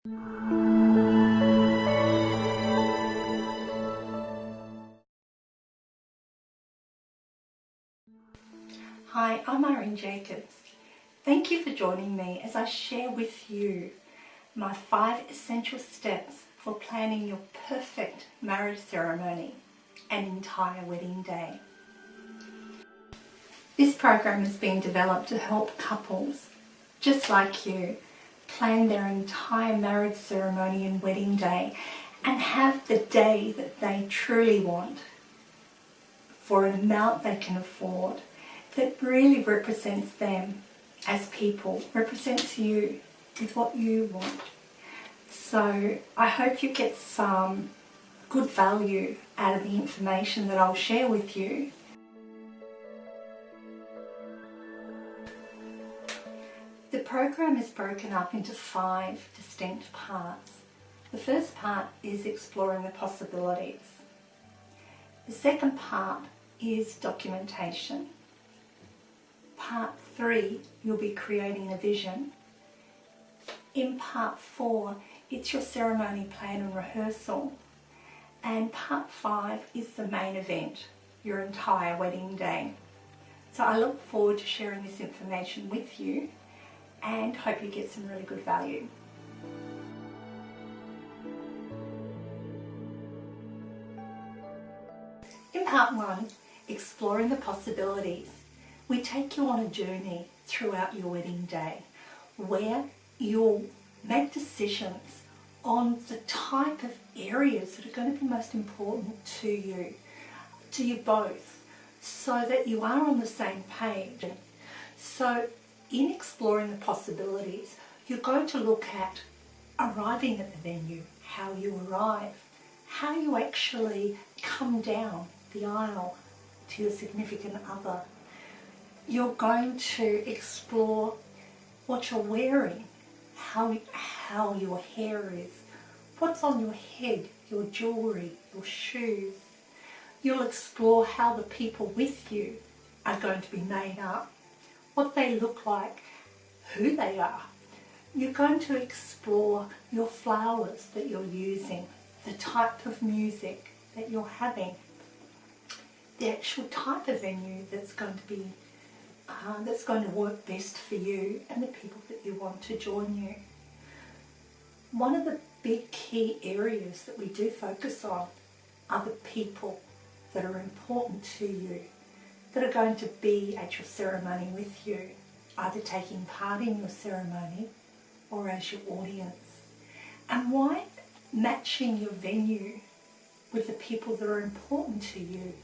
Hi, I'm Irene. Thank you for joining me as I share with you my 5 essential steps for planning your perfect marriage ceremony and entire wedding day. This program has been developed to help couples just like you plan their entire marriage ceremony and wedding day and have the day that they truly want for an amount they can afford that really represents them as people, represents you with what you want. So I hope you get some good value out of the information that I'll share with you. The program is broken up into 5 distinct parts. The first part is exploring the possibilities. The second part is documentation. Part 3, you'll be creating a vision. In part 4, it's your ceremony plan and rehearsal. And part 5 is the main event, your entire wedding day. So I look forward to sharing this information with you and hope you get some really good value. In part 1, exploring the possibilities, we take you on a journey throughout your wedding day where you'll make decisions on the type of areas that are going to be most important to you both, so that you are on the same page. So in exploring the possibilities, you're going to look at arriving at the venue, how you arrive, how you actually come down the aisle to your significant other. You're going to explore what you're wearing, how your hair is, what's on your head, your jewellery, your shoes. You'll explore how the people with you are going to be made up, what they look like, who they are. You're going to explore your flowers that you're using, the type of music that you're having, the actual type of venue that's going to work best for you and the people that you want to join you. One of the big key areas that we do focus on are the people that are important to you, that are going to be at your ceremony with you, either taking part in your ceremony or as your audience. And why matching your venue with the people that are important to you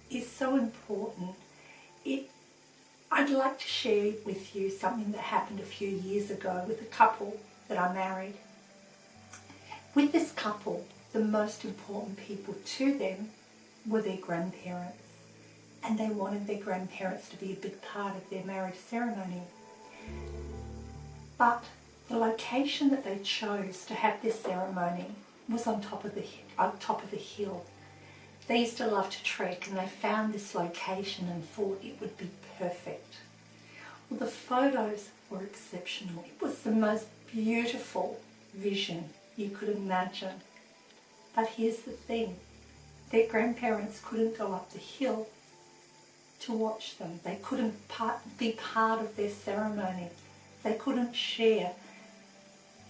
is so important. I'd like to share with you something that happened a few years ago with a couple that I married. With this couple, the most important people to them were their grandparents, and they wanted their grandparents to be a big part of their marriage ceremony. But the location that they chose to have this ceremony was on top of the hill. They used to love to trek, and they found this location and thought it would be perfect. Well, the photos were exceptional. It was the most beautiful vision you could imagine. But here's the thing, their grandparents couldn't go up the hill to watch them. They couldn't be part of their ceremony. They couldn't share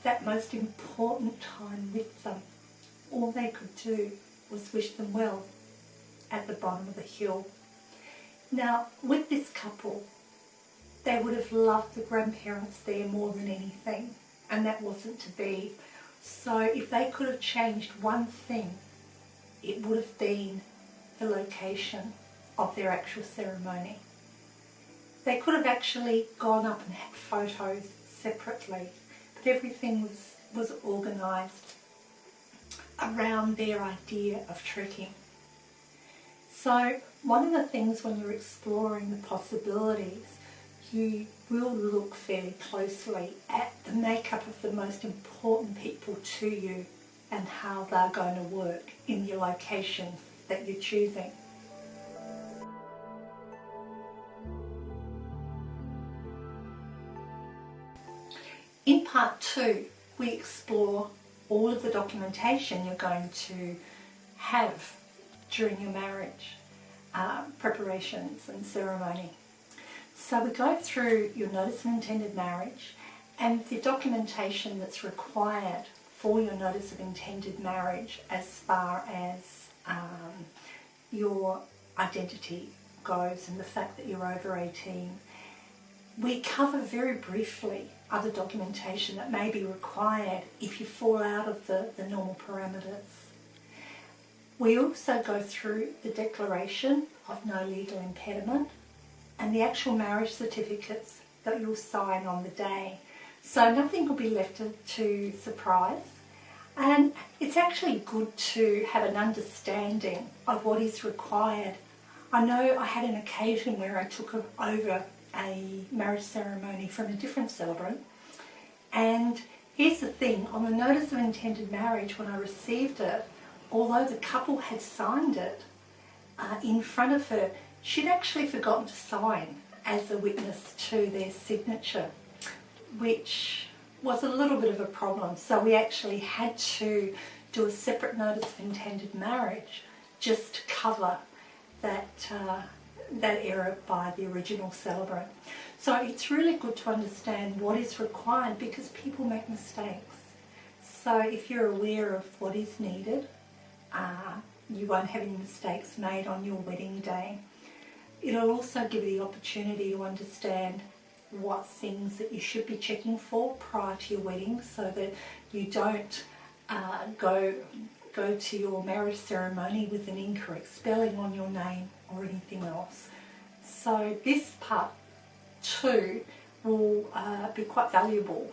that most important time with them. All they could do was wish them well at the bottom of the hill. Now, with this couple, they would have loved the grandparents there more than anything, and that wasn't to be. So if they could have changed one thing, it would have been the location of their actual ceremony. They could have actually gone up and had photos separately, but everything was organised around their idea of trekking. So one of the things when you're exploring the possibilities, you will look fairly closely at the makeup of the most important people to you and how they're going to work in your location that you're choosing. In part 2, we explore all of the documentation you're going to have during your marriage preparations and ceremony. So we go through your notice of intended marriage and the documentation that's required for your notice of intended marriage as far as your identity goes and the fact that you're over 18. We cover very briefly other documentation that may be required if you fall out of the normal parameters. We also go through the declaration of no legal impediment and the actual marriage certificates that you'll sign on the day. So nothing will be left to surprise. And it's actually good to have an understanding of what is required. I know I had an occasion where I took over a marriage ceremony from a different celebrant, and here's the thing, on the notice of intended marriage when I received it, although the couple had signed it in front of her, she'd actually forgotten to sign as a witness to their signature, which was a little bit of a problem. So we actually had to do a separate notice of intended marriage just to cover that error by the original celebrant. So it's really good to understand what is required because people make mistakes. So if you're aware of what is needed, you won't have any mistakes made on your wedding day. It'll also give you the opportunity to understand what things that you should be checking for prior to your wedding so that you don't go to your marriage ceremony with an incorrect spelling on your name or anything else. So this part too will be quite valuable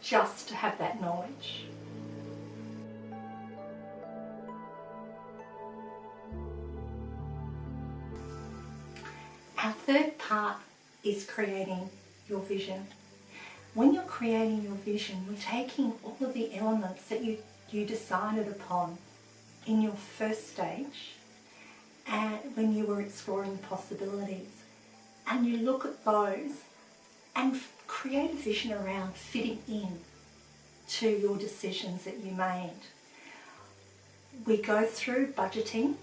just to have that knowledge. Our third part is creating your vision. When you're creating your vision, you're taking all of the elements that you decided upon in your first stage and when you were exploring possibilities, and you look at those and create a vision around fitting in to your decisions that you made. We go through budgeting.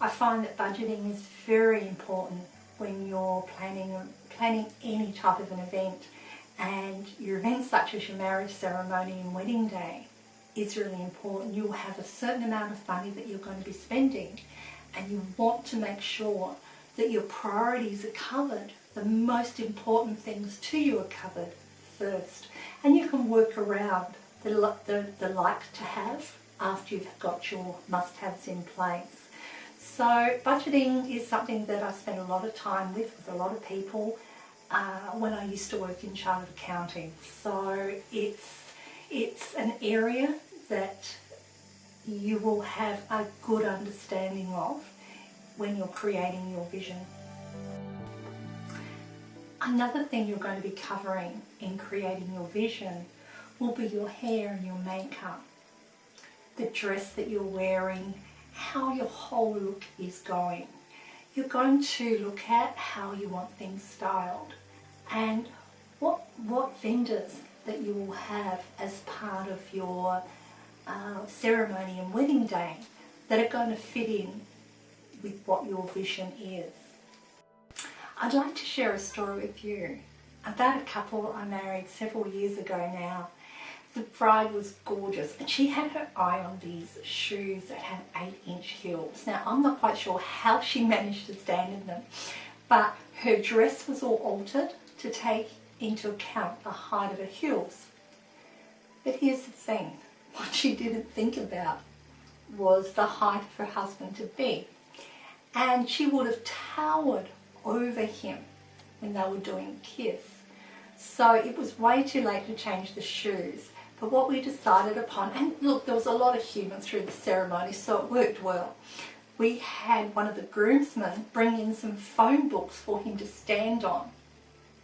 I find that budgeting is very important when you're planning any type of an event, and your events such as your marriage ceremony and wedding day is really important. You'll have a certain amount of money that you're going to be spending, and you want to make sure that your priorities are covered. The most important things to you are covered first, and you can work around the like to have after you've got your must-haves in place. So budgeting is something that I spend a lot of time with a lot of people when I used to work in chartered accounting. So it's an area that you will have a good understanding of when you're creating your vision. Another thing you're going to be covering in creating your vision will be your hair and your makeup, the dress that you're wearing, how your whole look is going. You're going to look at how you want things styled and what vendors that you will have as part of your ceremony and wedding day that are going to fit in with what your vision is. I'd like to share a story with you about a couple I married several years ago now. The bride was gorgeous and she had her eye on these shoes that had 8-inch heels. Now I'm not quite sure how she managed to stand in them, but her dress was all altered to take into account the height of her heels. But here's the thing, what she didn't think about was the height of her husband-to-be. And she would have towered over him when they were doing a kiss. So it was way too late to change the shoes. But what we decided upon, and look, there was a lot of humour through the ceremony, so it worked well. We had one of the groomsmen bring in some phone books for him to stand on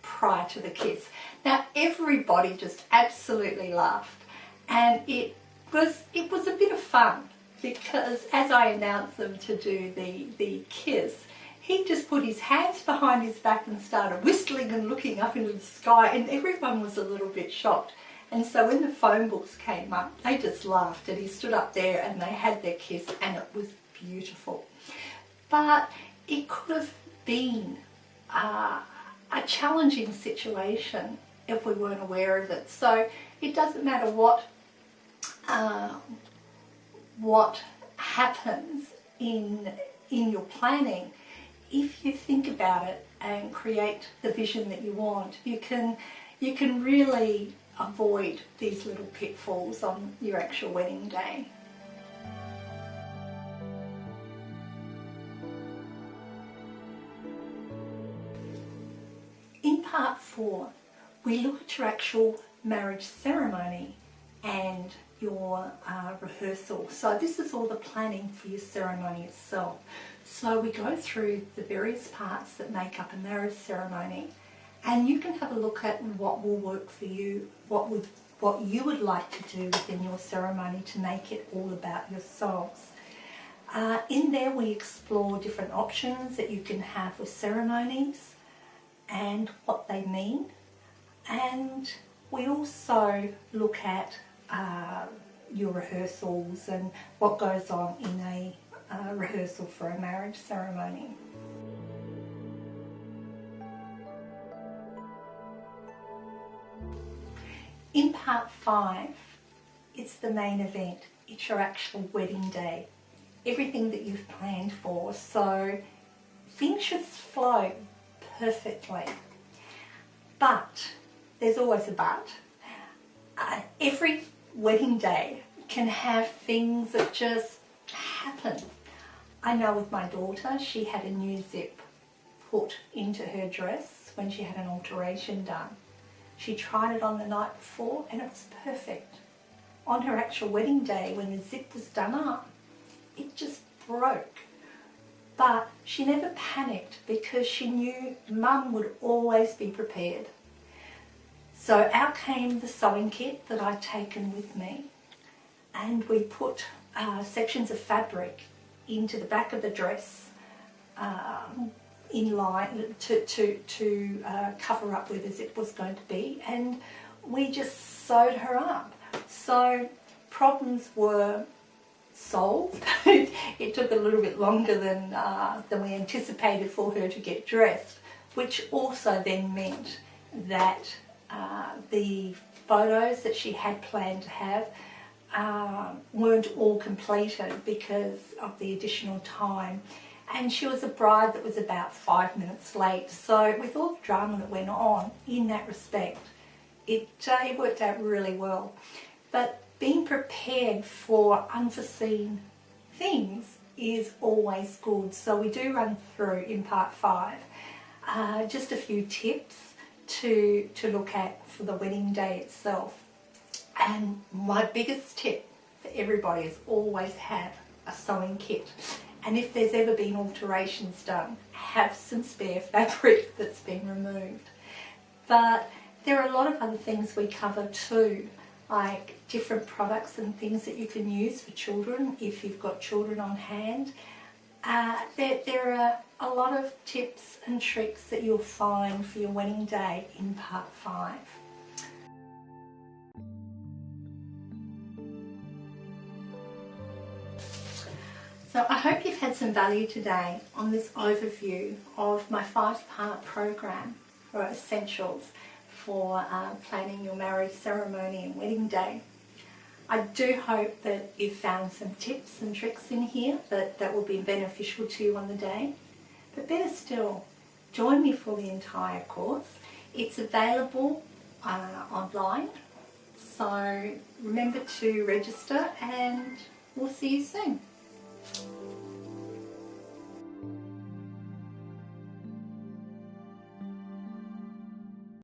prior to the kiss. Now everybody just absolutely laughed, and it was a bit of fun because as I announced them to do the kiss, he just put his hands behind his back and started whistling and looking up into the sky, and everyone was a little bit shocked. And so when the phone books came up, they just laughed, and he stood up there and they had their kiss, and it was beautiful. But it could have been a challenging situation if we weren't aware of it. So it doesn't matter what happens in your planning. If you think about it and create the vision that you want, you can really avoid these little pitfalls on your actual wedding day. In part 4, we look at your actual marriage ceremony and your rehearsal. So this is all the planning for your ceremony itself. So we go through the various parts that make up a marriage ceremony, and you can have a look at what will work for you, what you would like to do within your ceremony to make it all about yourselves. In there we explore different options that you can have with ceremonies and what they mean, and we also look at your rehearsals and what goes on in a rehearsal for a marriage ceremony. In part 5, it's the main event. It's your actual wedding day. Everything that you've planned for, so things should flow perfectly. But, there's always a but. Every wedding day can have things that just happen. I know with my daughter, she had a new zip put into her dress when she had an alteration done. She tried it on the night before and it was perfect. On her actual wedding day, when the zip was done up, it just broke. But she never panicked because she knew Mum would always be prepared. So out came the sewing kit that I'd taken with me, and we put sections of fabric into the back of the dress in line to cover up where the zip was going to be, and we just sewed her up. So problems were solved. It took a little bit longer than we anticipated for her to get dressed, which also then meant that the photos that she had planned to have weren't all completed because of the additional time, and she was a bride that was about 5 minutes late. So with all the drama that went on in that respect, it worked out really well. But being prepared for unforeseen things is always good. So we do run through in part 5 just a few tips to look at for the wedding day itself. And my biggest tip for everybody is always have a sewing kit. And if there's ever been alterations done, have some spare fabric that's been removed. But there are a lot of other things we cover too, like different products and things that you can use for children if you've got children on hand. There are a lot of tips and tricks that you'll find for your wedding day in part 5. So I hope you've had some value today on this overview of my 5-part program for essentials for planning your marriage ceremony and wedding day. I do hope that you've found some tips and tricks in here that will be beneficial to you on the day. But better still, join me for the entire course. It's available online, so remember to register and we'll see you soon.